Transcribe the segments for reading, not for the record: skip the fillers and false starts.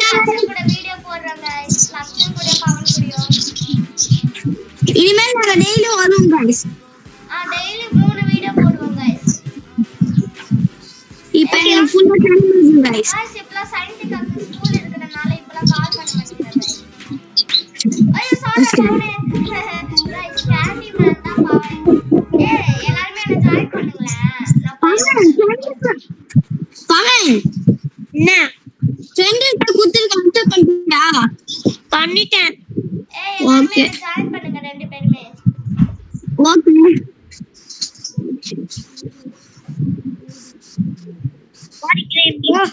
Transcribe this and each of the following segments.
லக்ஷன் கூட வீடியோ போடுறோம் गाइस லக்ஷன் கூட பவன் கூடயோ இனிமேல் நாங்க டெய்லி வரோம் गाइस டெய்லி 3 வீடியோ போடுவோம் गाइस இப்போ எனக்கு ஃபுல்லா டைம் இருக்கு गाइस இப்பல சயின்டிஃபிக் ஸ்கூல் இருக்குறனால இப்பல கால் பண்ண மாட்டேங்கிறேன் गाइस ஐயோ சாரி பவனே गाइस கேண்டி மேன் தான் பவன் எல்லாரும் என்ன ஜாயின் பண்ணுங்களே நான் பவன் என்ன ஃப்ரெண்ட் குத்து கன்சல்ட் பண்ணிட்டியா பண்ணிட்டேன் ஓகே ஜாயின் பண்ணுங்க ரெண்டு பேருமே ஓகே படிக்கிறீங்களா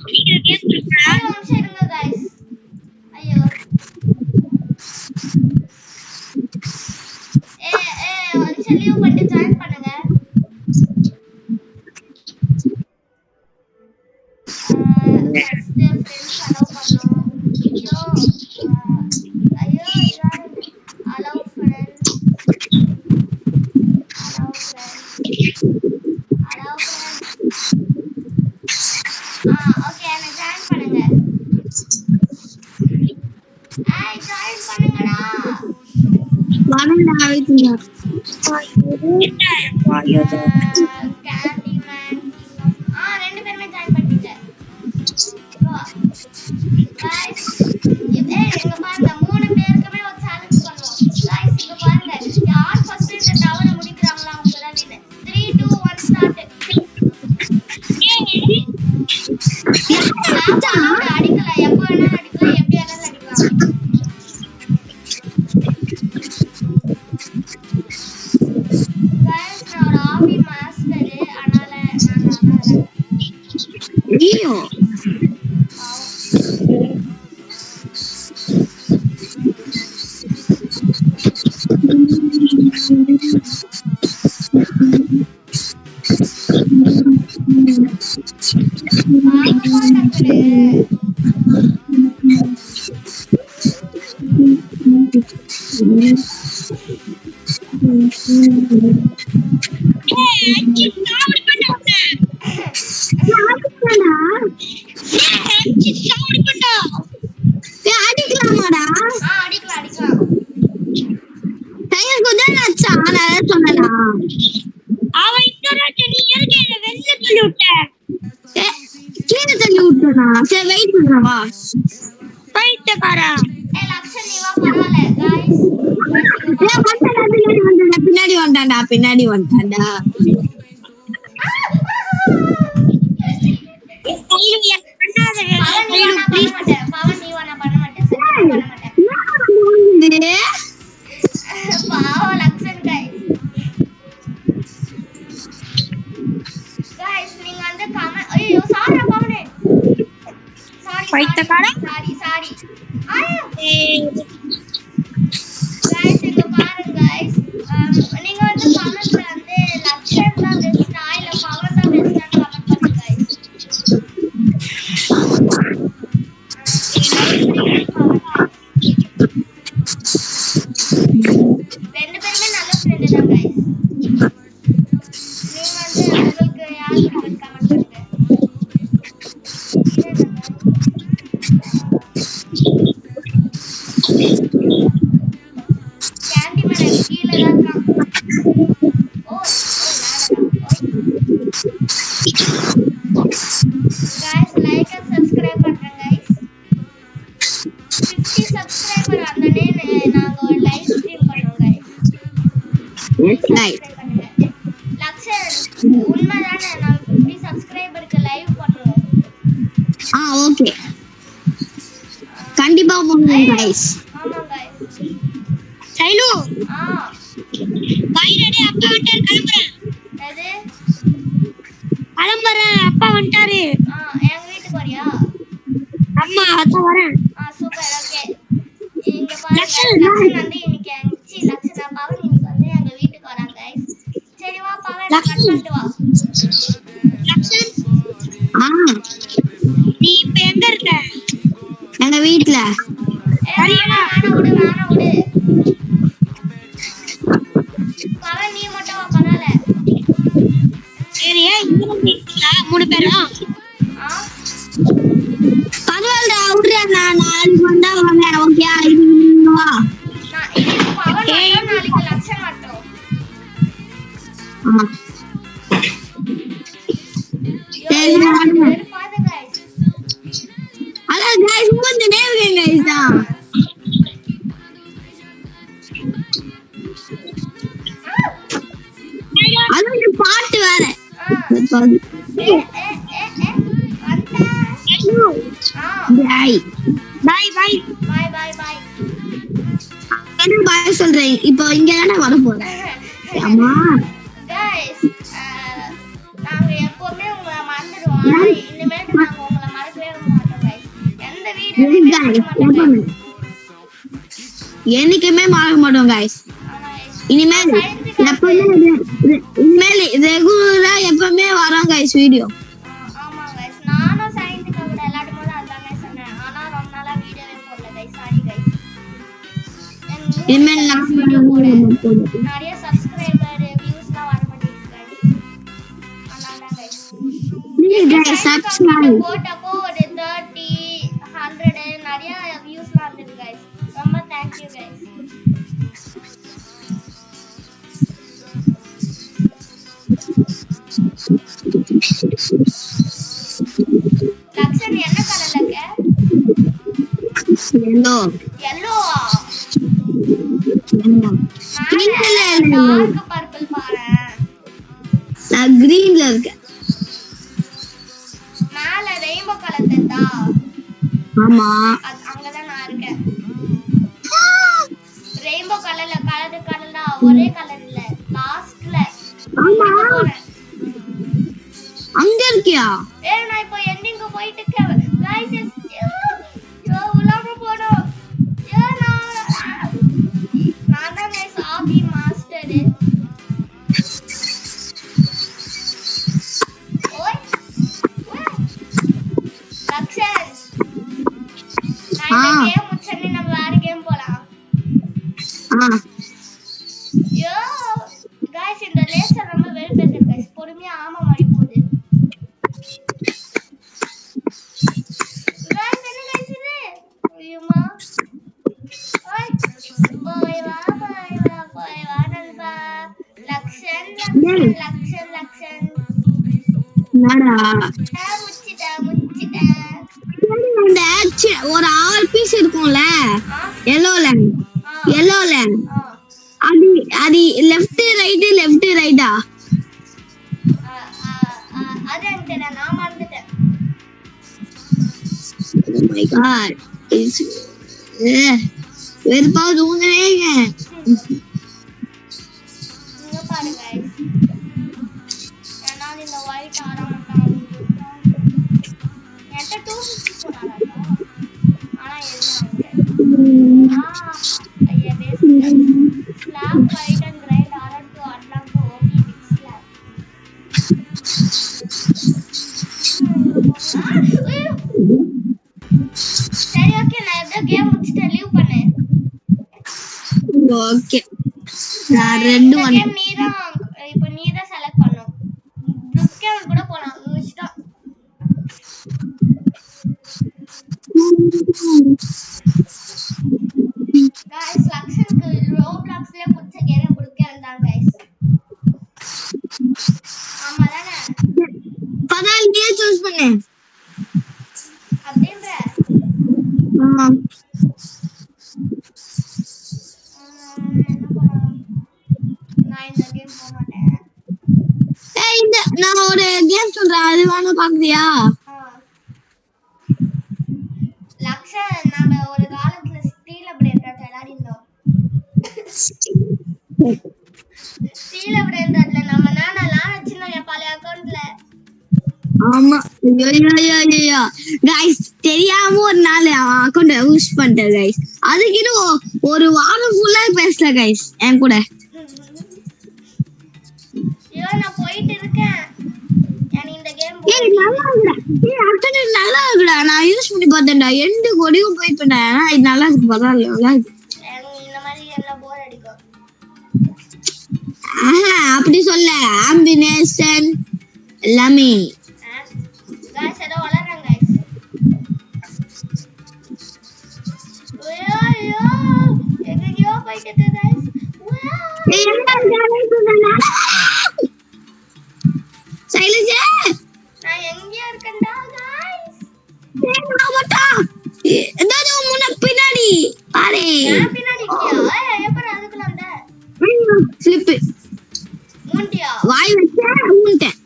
நீங்க கேக்குறீங்களா இருங்க गाइस ஐயோ வந்து லீவ் பண்ணி ஜாயின் பண்ணுங்க ஃபர்ஸ்ட் फ्रेंड्स அலோ பண்ணனும் ஐயோ அலோ फ्रेंड्स ஓகே என்ன ஜாயின் பண்ணுங்க ஜாயின் பண்ணுங்கடா வாடா ஆயிடுங்க கேண்டி மேன் ரெண்டு பேருமே ஜாயின் பண்ணிட்டீங்க गाइस எங்க பாருங்க மூணு பேருக்குமே ஒரு சேலஞ்ச் பண்ணுவோம் गाइस இங்க பாருங்க யார் ஃபர்ஸ்ட் இந்த டவரை முடிக்கறாங்களோ அவங்க தான் வின் 3 2 1 ஸ்டார்ட் அடிக்கலாம் எப்ப வேணாலும் அடிக்கலாம் எப்படி வேணாலும் அடிக்கலாம் गाइस நான் ஒரு ஆபி மாஸ்டர் அதனால நான் ஐயோ அடிக்கலாமாடா அடிக்கலாம் டைம் கொஞ்சம் ஆச்சா நான் சொன்னடா அவன் இன்னொரு நீ எதுக்கு என்ன வெளிய தள்ளி விட்ட கீழே தள்ளி விட்டடா சரி வெயிட் பண்றவா பைத்தியக்காரா லக்ஷன் நீ வா பரவாயில்லை गाइस பின்னாடி வந்தான்டா பவன் நீ வா நான் பண்ண மாட்டேன் பாவம் லக்ஷன் गाइस நீங்க வந்து கமெண்ட் ஐயோ சாரி பவனே பைத்தியக்காரா சாரி गाइस இங்க பாருங்க गाइस நீங்க வந்து கமெண்ட்ல வந்து லக்ஷன் தான் பெஸ்டா இல்ல பவன் தான் பெஸ்டான்னு கமெண்ட் பண்ணுங்க गाइस ரெண்டு பேருமே நல்ல ஃப்ரெண்ட் தான் गाइस நீங்க வந்து உங்களுக்கு யார் பிடிக்கும் கமெண்ட் பண்ணுங்க கேண்டி மேன் கீழ தான் இருக்கான் गाइस லைக் அண்ட் சப்ஸ்கிரைப் பண்ணுங்க गाइस 50 சப்ஸ்கிரைபர் வந்தனே நாங்க ஒரு லைவ் ஸ்ட்ரீம் பண்ணுவோம் गाइस லக்ஷன் உண்மைதானே நாங்க 50 சப்ஸ்கிரைபருக்கு லைவ் பண்ணுவோம் ஓகே கண்டிப்பா பண்ணுவோம் गाइस ஆமா गाइस சைலு பை ரெடி அப்பா வந்துட்டார் கிளம்புறேன் அப்பா வந்துட்டாரு எங்க வீட்டுக்கு வரியா அம்மா அதான் வரேன் சூப்பர் ஓகே இங்க பாருங்க லக்ஷன் வந்து இன்னைக்கு லக்ஷன் பவன் இன்னைக்கு வந்து எங்க வீட்டுக்கு வராங்க गाइस சரி வா பவன் கட் பண்ணிட்டு வா லக்ஷன் நீ இப்ப எங்க இருக்க எங்க வீட்ல வேணா விடு பவன் நீ மட்டும் வா பரவாயில்லை 3 பேரும் ஆ பரவாயில்ல விடுறியா நான் நாளைக்கு வந்தா வரேன் ஓகே வா நான் இது பவன் மட்டும் நாளைக்கு லட்சம் மட்டும் சரி வெறுப்பாத गाइस அதான் गाइस வந்து நேவுங்க गाइस தான் அது பாட்டு வேற பாய் சொல்றேன் இப்போ இங்க தானே வர போறேன் அம்மா நாங்க எப்பவுமே உங்களை மறந்துடுவோம் இனிமேட்டு நாங்க உங்களை மறக்கவே மாட்டோம் गाइस எந்த வீடியோலயுமே என்னைக்குமே மறக்க மாட்டோம் गाइस இனிமேல் ரெகுலரா எப்பவுமே வரோம் गाइस வீடியோ ஆமா गाइस நானும் சயின்ஸ்க்கு கூட எல்லாரும் போது அதானே சொன்னேன் ஆனா ரொம்ப நாளா வீடியோவே போடல गाइस சாரி गाइस இனிமேல் நான் வீடியோ போடுறேன் நிறைய சப்ஸ்கிரைபர் வியூஸ்லாம் வர மாட்டேங்குது गाइस அதான் गाइस நீங்க சப்ஸ்கிரைப் போட்டப்போ ஒரு 30 100 நிறைய வியூஸ்லாம் வந்தது गाइस ரொம்ப थैंक यू गाइस லக்ஷன் என்ன கலர்ல இருக்க எல்லோ yellow-ஆ என்ன டார்க் பர்பிள் பாரு நான் கிரீன்ல இருக்கேன் மேல ரெயின்போ கலர் தெரியுதா ஆமா அங்கதான் நான் இருக்கேன் ரெயின்போ கலர்ல கலர்டா ஒரே கலர் இல்ல லாஸ்ட்ல ஆமா அங்க இருக்கியா நான் இப்போ எண்டிங்க்கு போயிட்டு இருக்கேன் गाइस யோ உலாம போறோம் யோ நான் தான் சாபி மாஸ்டர் ஓய் லக்ஷன் நான் கேம் முடிச்சனே நம்ம வேற கேம் போலாம் யோ गाइस இந்த லேசர் ரொம்ப வெறுப்பேத்துது गाइस பொறுமையா ஆமா மாதிரி போகுது गाइस என்ன गाइस இது ஐயம்மா ஓய் போய் வா நண்பா லக்ஷன் நாடா முச்சிட்டேன் ஒரு 6 பீஸ் இருக்கும்ல yellowல அது அது லெஃப்ட் ரைட்டா அது எனக்கு நான் மறந்துட்டேன் oh my god வெறுப்பா தூங்குறேங்க இங்க பாருங்க गाइस நான் இந்த ஒயிட் ஆட மாட்டேன் என்கிட்ட 250 போறாங்க ஆனா எதுவும் ஐயா பேசுங்க ஸ்லாப் ரைட் அண்ட் ரைட் ஆர் டு அட்லாக் ஓபி பிக் ஸ்லாப் சரி ஓகே நான் இந்த கேம் முடிச்சிட்டு லீவ் பண்ணேன் ஓகே நான் ரெண்டு கேம் நீதான் செலக்ட் பண்ணனும் புக் கூட போலாம் முடிச்சிட்டோம் गाइस லக்ஷனுக்கு ரோப்ளாக்ஸ்ல புடிச்ச கேம் புடிக்கறேன் தான் गाइस ஆமா தானே பரவாயில்ல நீ சூஸ் பண்ணு அப்படின்ற ஆமா நான் இந்த கேம் போக மாட்டேன் இந்த நான் ஒரு கேம் சொல்றேன் அது வேணா பாக்குறியா லக்ஷன் நாம ஒரு காலத்துல ஸ்டீல் அப்டேட் விளையாடினோம் ஸ்டீல் அப்டேட்ல நம்ம நானலாம் வச்சிருந்தோம் பழைய அக்கவுண்ட்ல ஆமா ஐயோ गाइस தெரியாம ஒரு நாள் அக்கவுண்ட் யூஸ் பண்ணிட்டேன் गाइस அதுக்கு ஒரு வாரம் ஃபுல்லா பேசல गाइस என் கூட ஐயோ நான் போயிட்டு இருக்கேன் நான் இந்த கேம் நல்லா இருக்குடா அக்கவுண்ட் நல்லா இருக்குடா நான் யூஸ் பண்ணி பார்த்தேன்டா எண்டு கொடியும் போயிட்டேன் இது நல்லா இருக்கு பரவாயில்ல நல்லா இருக்கு இந்த மாதிரி எல்லாம் போர் அடிக்கும் அப்படி சொல்ல ஆம்பினேஷன் எல்லாமே गाइस ஏதோ வளர்றாங்க गाइस ஐயோ எங்கேயோ போயிட்டு गाइस ஏய் என்ன ஜாலி சொன்னா சைலஜே நான் எங்கேயோ இருக்கேன்டா गाइस ஏய் மாமட்டா ஏதோ முன்ன பின்னாடி பாரு நான் பின்னாடி இருக்கியா எப்பற அதுக்குள்ள வந்த ஸ்லிப் மூண்டியா வாய் வச்சா மூண்டேன்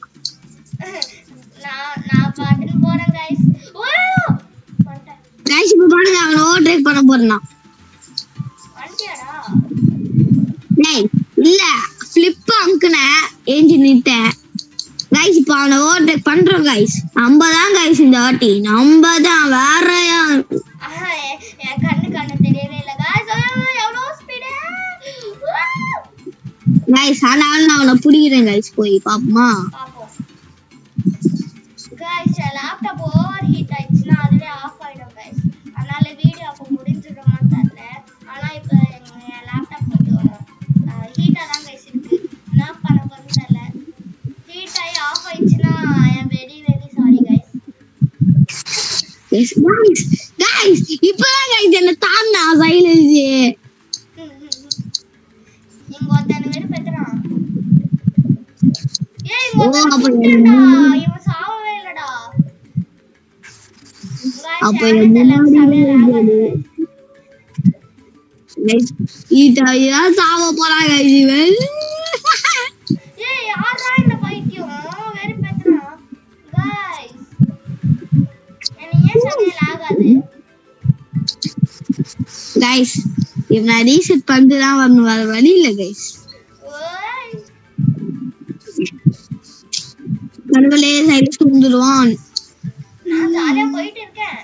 நான் பாட்டுன்னு போறேன் गाइस வந்துட்டேன் गाइस இப்ப பாருங்க அவன் ஓவர் டேக் பண்ண போறான் வந்துட்டியாடா டேய் இல்ல ஃபிளிப் அமுக்குன ஏஞ்சி நிட்டேன் गाइस இப்ப அவன் ஓவர் டேக் பண்றோம் गाइस நம்ம தான் गाइस இந்த வாட்டி நம்ம தான் வேறயா என் கண்ணு தெரியவே இல்ல गाइस எவ்வளவு ஸ்பீடு गाइस நான் அவனை புடிக்கிறேன் गाइस போய் பாப்போமா பாப்போம் गाइस லேப்டாப் ஓவர் ஹீட் ஆயிடுச்சுனா அதுவே ஆஃப் ஆயிடும் गाइस அதனால வீடியோ அப்ப முடிஞ்சிடுமா தெரியல ஆனா இப்ப என் லேப்டாப் கொஞ்சம் ஹீட்டா தான் गाइस இருக்கு என்ன பண்ண போறேன்னு தெரியல ஹீட் ஆயி ஆஃப் ஆயிடுச்சுனா I am very very sorry guys guys இப்பதான் गाइस என்ன தான்னா சைலன்ஸ் இங்க ஒருத்தன் வெறு பெத்துறான் ஏய் இவன் இவன் சாவவே இல்லடா அப்ப முன்னாடி गाइस ஈட்டாயா சாவ போறாங்க இவன் ஏய் யாரா இந்த பைத்தியம் வெறு பெத்துறான் गाइस என்னையே சமையல் ஆகாது गाइस இவனை ரீசெட் பண்ணிட்டு தான் வரணும் வேற வழி இல்ல गाइस ஓய் கடவுளே சைலன்ஸ் வந்துருவான் நான் ஜாலியா போயிட்டு இருக்கேன்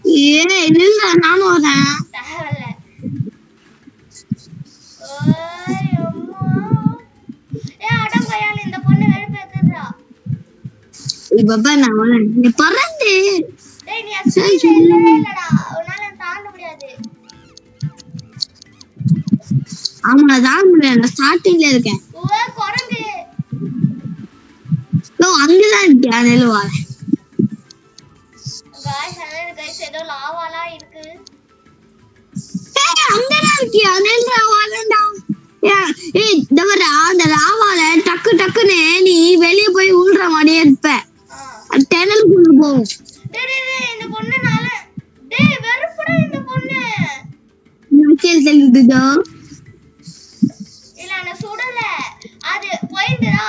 ஏய் இல்ல நானும் வரேன் தேவல ஓய் அம்மா ஏய் அடம் பையால இந்த பொண்ணு வெறு பெத்துறா இப்ப நான் வரேன் நீ பறந்து டேய் நீ ஸ்பீட் இல்லடா உன்னால தாண்ட முடியாது ஆமா தான் நான் ஸ்டார்டிங்ல இருக்கேன் ஓய் குரங்கு நோ அங்கதான் இருக்கியா நெல்லு வரேன் गाइस ஏதோ லாவாலா இருக்கு ஏய் அங்கதான் இருக்கியா நெல்லு வரேன்டா ஏய் தவறா அந்த லாவால டக்கு டக்குன்னு நீ வெளிய போய் உள்ற மாதிரியே இருப்ப அந்த டனலுக்குள்ள போகும் டேய் இந்த பொண்ணுனால டேய் வெறுப்புடா இந்த பொண்ணு நச்சல் தெளிதுதோ இல்ல நான் சுடல அது போயிடுடா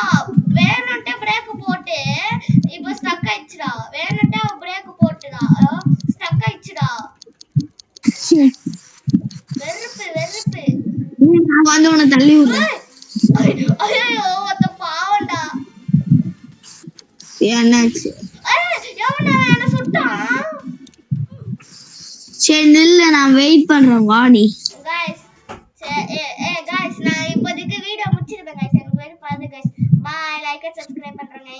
வேணும்ட்டே பிரேக் போட்டு இப்போ ஸ்டக் ஆயிடுச்சுடா வேணும்ட்டே பிரேக் போட்டுடா ஸ்டக் ஆயிடுச்சுடா வெறுப்பு நான் வந்து உன்னை தள்ளி விடுறேன் ஐயோ ஒத்த பாவம்டா என்னாச்சு எவன்டா என்ன சுட்டான் சரி நில்ல நான் வெயிட் பண்றேன் வா நீ गाइस गाइस நான் இப்போதைக்கு வீடியோ முடிச்சிருக்கேன் गाइस எனக்கு வேற பாருங்க guys bye like and subscribe பண்றேங்க